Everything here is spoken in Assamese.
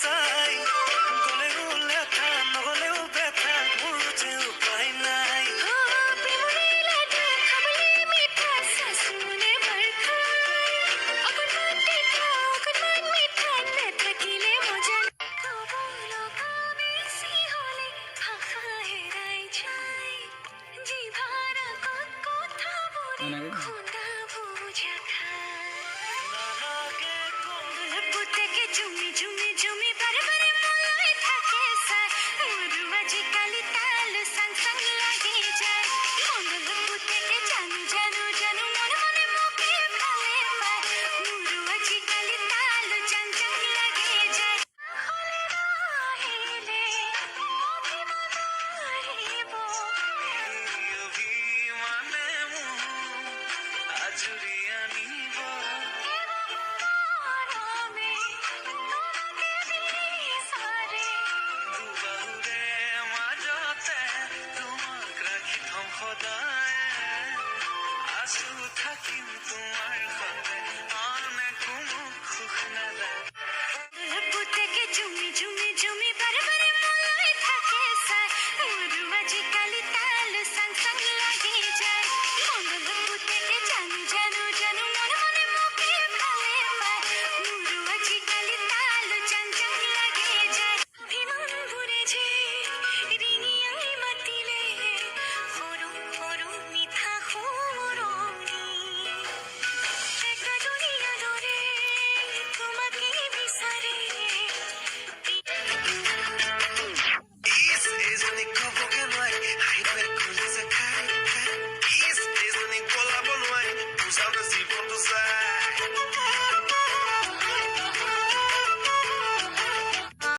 চাই গলেও লেঠা নগলেও বেঠা মোৰ যে উপায় নাই ঝুমি ঝুমি ঝুমি বারে বারে মনে থাকে সাই মোর আজিকালি তাল সাং সাং লাগে যায় মন থেকে জানু জানু জানু মনে মনে মুখে ভালে পায় মোর আজিকালি তাল চাং চাং লাগে যায় হেলে অভিমানিব অভিমানে আজুৰি আনিব সদায় আছো থাকিম তোমাৰ সদায়